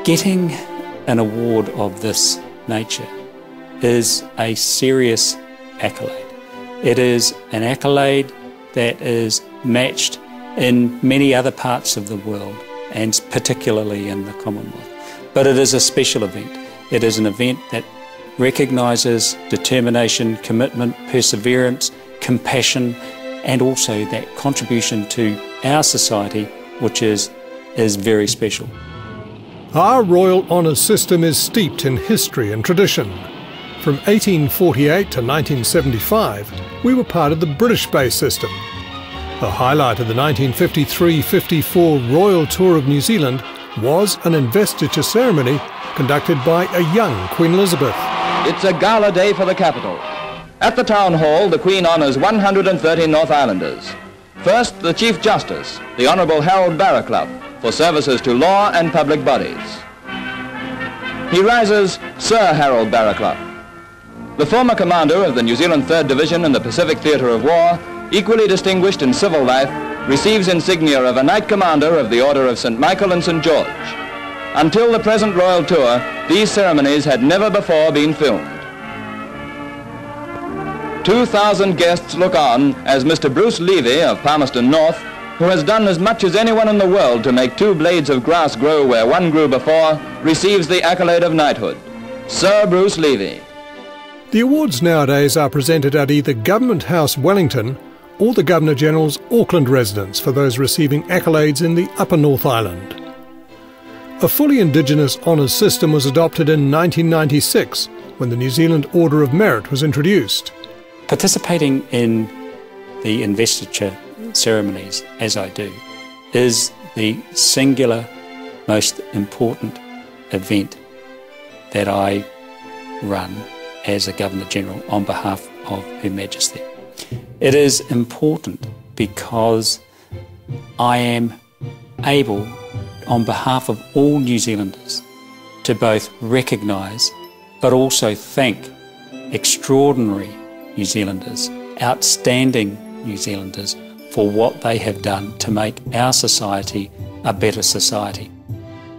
Getting an award of this nature is a serious accolade. It is an accolade that is matched in many other parts of the world, and particularly in the Commonwealth. But it is a special event. It is an event that recognises determination, commitment, perseverance, compassion, and also that contribution to our society, which is very special. Our Royal Honours system is steeped in history and tradition. From 1848 to 1975, we were part of the British-based system. The highlight of the 1953-54 Royal Tour of New Zealand was an investiture ceremony conducted by a young Queen Elizabeth. It's a gala day for the capital. At the Town Hall, the Queen honours 130 North Islanders. First, the Chief Justice, the Honourable Harold Barraclough, for services to law and public bodies. He rises Sir Harold Barraclough. The former commander of the New Zealand 3rd Division in the Pacific Theatre of War, equally distinguished in civil life, receives insignia of a Knight Commander of the Order of St. Michael and St. George. Until the present royal tour, these ceremonies had never before been filmed. 2,000 guests look on as Mr. Bruce Levy of Palmerston North, who has done as much as anyone in the world to make 2 blades of grass grow where one grew before, receives the accolade of knighthood. Sir Bruce Levy. The awards nowadays are presented at either Government House Wellington or the Governor-General's Auckland residence for those receiving accolades in the Upper North Island. A fully Indigenous honours system was adopted in 1996 when the New Zealand Order of Merit was introduced. Participating in the investiture ceremonies, as I do, is the singular most important event that I run as a Governor-General on behalf of Her Majesty. It is important because I am able, on behalf of all New Zealanders, to both recognise but also thank extraordinary New Zealanders, outstanding New Zealanders, for what they have done to make our society a better society.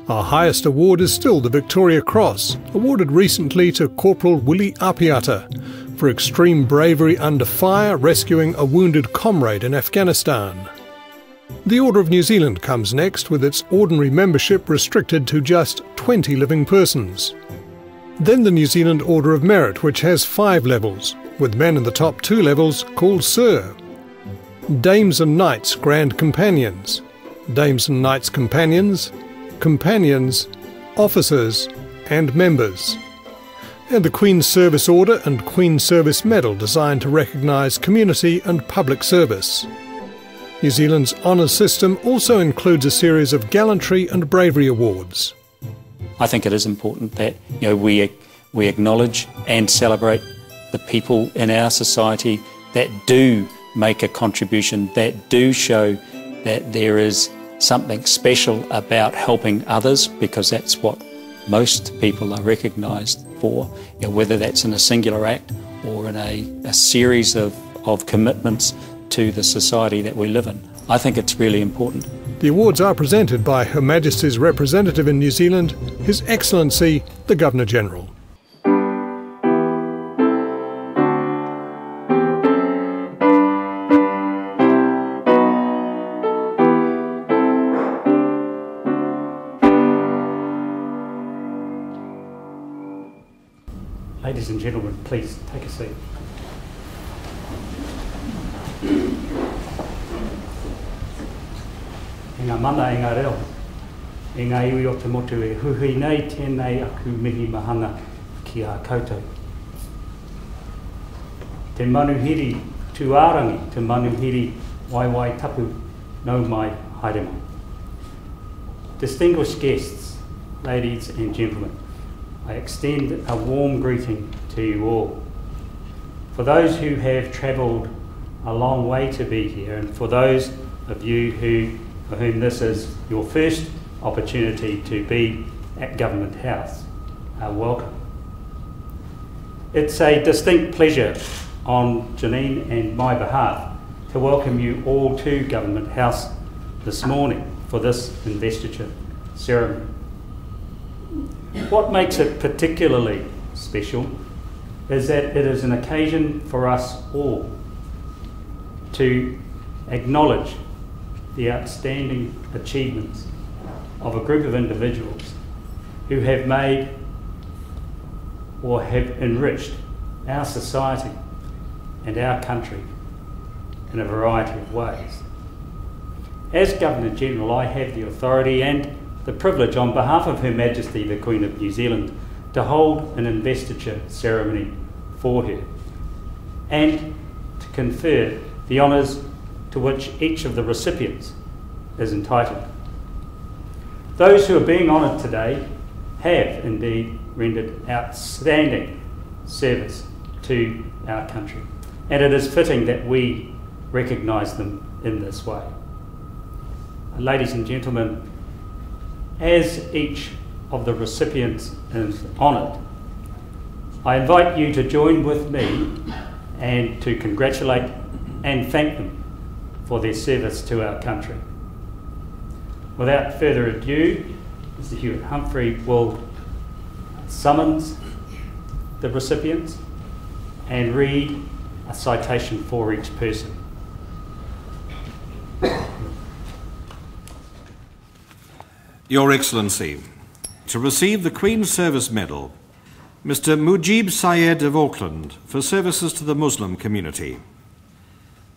Our highest award is still the Victoria Cross, awarded recently to Corporal Willie Apiata for extreme bravery under fire rescuing a wounded comrade in Afghanistan. The Order of New Zealand comes next, with its ordinary membership restricted to just 20 living persons. Then the New Zealand Order of Merit, which has 5 levels, with men in the top 2 levels called Sir. Dames and Knights Grand Companions, Dames and Knights Companions, Companions, Officers and Members. And the Queen's Service Order and Queen's Service Medal, designed to recognise community and public service. New Zealand's honours system also includes a series of gallantry and bravery awards. I think it is important that we acknowledge and celebrate the people in our society that do make a contribution, that do show that there is something special about helping others, because that's what most people are recognised for, whether that's in a singular act or in a series of commitments to the society that we live in. I think it's really important. The awards are presented by Her Majesty's representative in New Zealand, His Excellency the Governor-General. Ladies and gentlemen, please take a seat. E ngā mana e ngā reo, e ngā iwi o te motu e huhui nei tēnei aku mihi mahana ki a koutou. Te manuhiri tuārangi, te manuhiri waiwai tapu no mai haere mai. Distinguished guests, ladies and gentlemen, I extend a warm greeting to you all. For those who have travelled a long way to be here, and for those of you for whom this is your first opportunity to be at Government House, welcome. It's a distinct pleasure on Janine and my behalf to welcome you all to Government House this morning for this investiture ceremony. What makes it particularly special is that it is an occasion for us all to acknowledge the outstanding achievements of a group of individuals who have made or have enriched our society and our country in a variety of ways. As Governor-General, I have the authority and the privilege on behalf of Her Majesty the Queen of New Zealand to hold an investiture ceremony for her and to confer the honours to which each of the recipients is entitled. Those who are being honoured today have indeed rendered outstanding service to our country, and it is fitting that we recognise them in this way. Ladies and gentlemen, as each of the recipients is honoured, I invite you to join with me and to congratulate and thank them for their service to our country. Without further ado, Mr. Hewitt Humphrey will summons the recipients and read a citation for each person. Your Excellency, to receive the Queen's Service Medal, Mr. Mujeeb Syed of Auckland for services to the Muslim community.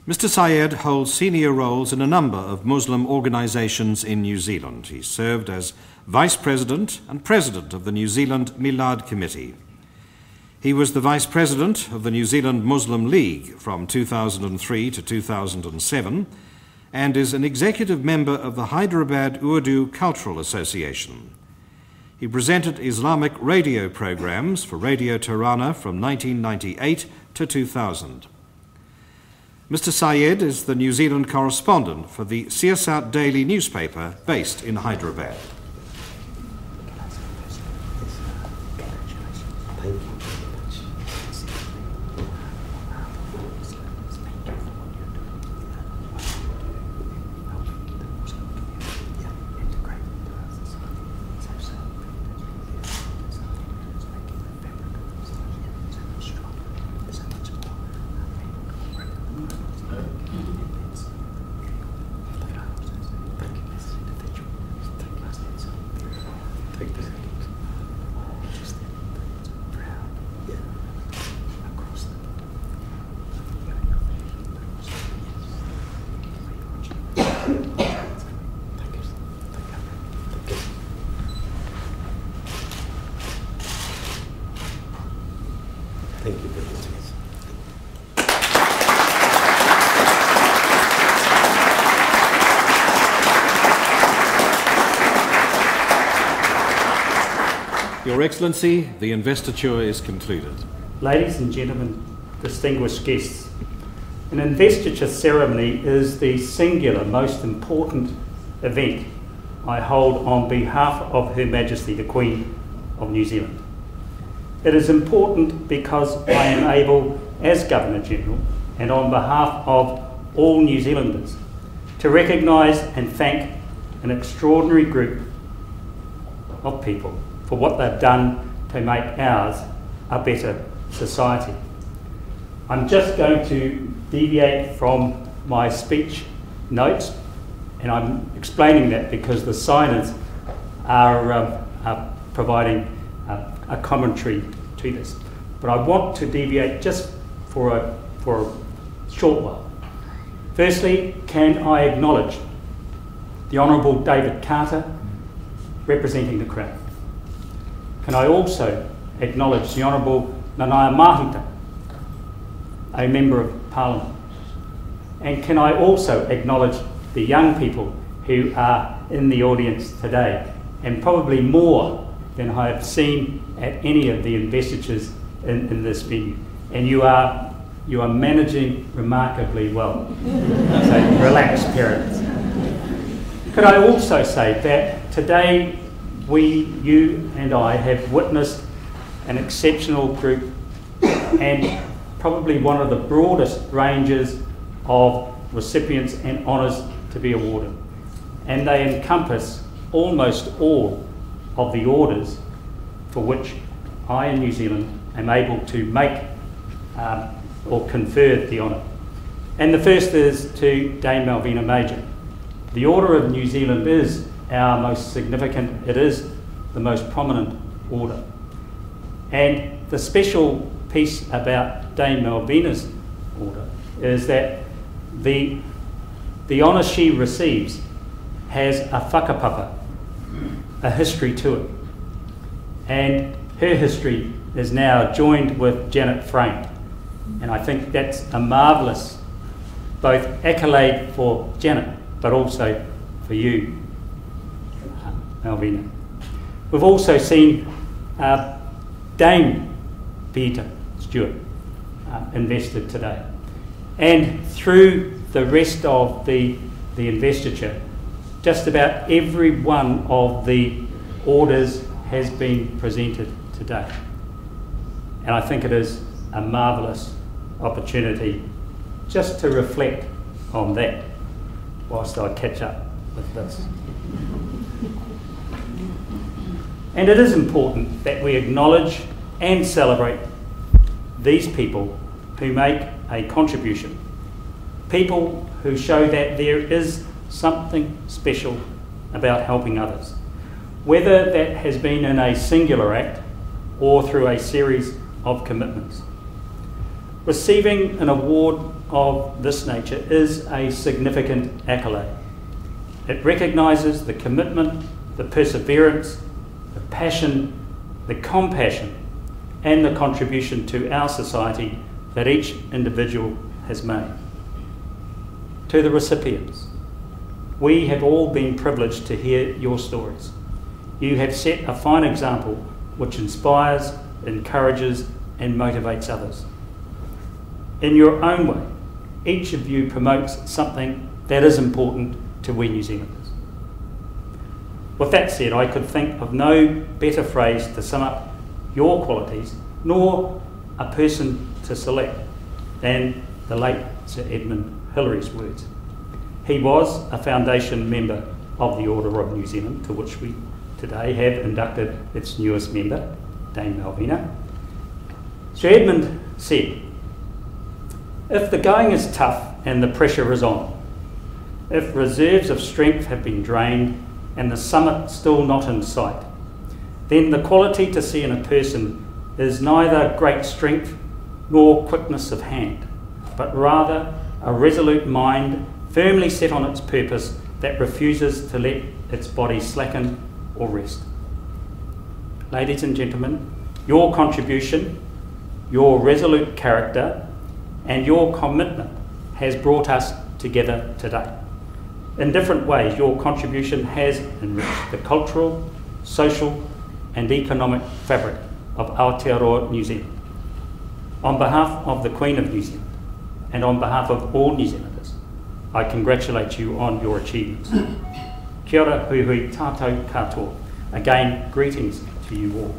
Mr. Syed holds senior roles in a number of Muslim organisations in New Zealand. He served as Vice President and President of the New Zealand Milad Committee. He was the Vice President of the New Zealand Muslim League from 2003 to 2007 and is an executive member of the Hyderabad Urdu Cultural Association. He presented Islamic radio programs for Radio Tirana from 1998 to 2000. Mr. Syed is the New Zealand correspondent for the Siasat Daily newspaper based in Hyderabad. Thank you very much. Your Excellency, the investiture is concluded. Ladies and gentlemen, distinguished guests, an investiture ceremony is the singular most important event I hold on behalf of Her Majesty the Queen of New Zealand. It is important because I am able, as Governor-General, and on behalf of all New Zealanders, to recognise and thank an extraordinary group of people for what they've done to make ours a better society. I'm just going to deviate from my speech notes, and I'm explaining that because the signers are providing a commentary to this. But I want to deviate just for a short while. Firstly, can I acknowledge the Honourable David Carter representing the Crown? Can I also acknowledge the Honourable Nanaia Mahuta, a Member of Parliament? And can I also acknowledge the young people who are in the audience today, and probably more than I have seen at any of the investitures in this venue. And you are managing remarkably well. So relax, parents. Could I also say that today you and I have witnessed an exceptional group and probably one of the broadest ranges of recipients and honours to be awarded. And they encompass almost all of the orders for which I in New Zealand am able to make or confer the honour. And the first is to Dame Malvina Major. The Order of New Zealand is our most significant, it is the most prominent order. And the special piece about Dame Malvina's order is that the honour she receives has a whakapapa, a history to it. And her history is now joined with Janet Frame. And I think that's a marvellous both accolade for Janet, but also for you, Malvina. We've also seen Dame Peter Stewart invested today. And through the rest of the investiture, just about every one of the orders has been presented today. And I think it is a marvellous opportunity just to reflect on that whilst I catch up with this. And it is important that we acknowledge and celebrate these people who make a contribution, people who show that there is something special about helping others, whether that has been in a singular act or through a series of commitments. Receiving an award of this nature is a significant accolade. It recognises the commitment, the perseverance, the passion, the compassion, and the contribution to our society that each individual has made. To the recipients, we have all been privileged to hear your stories. You have set a fine example which inspires, encourages, and motivates others. In your own way, each of you promotes something that is important to we New Zealanders. With that said, I could think of no better phrase to sum up your qualities, nor a person to select, than the late Sir Edmund Hillary's words. He was a foundation member of the Order of New Zealand, to which we today have inducted its newest member, Dame Malvina. Sir Edmund said, "If the going is tough and the pressure is on, if reserves of strength have been drained and the summit still not in sight, then the quality to see in a person is neither great strength nor quickness of hand, but rather a resolute mind firmly set on its purpose that refuses to let its body slacken or rest." Ladies and gentlemen, your contribution, your resolute character, and your commitment has brought us together today. In different ways, your contribution has enriched the cultural, social, and economic fabric of Aotearoa New Zealand. On behalf of the Queen of New Zealand, and on behalf of all New Zealanders, I congratulate you on your achievements. Kia ora hui hui tātou katoa. Again, greetings to you all.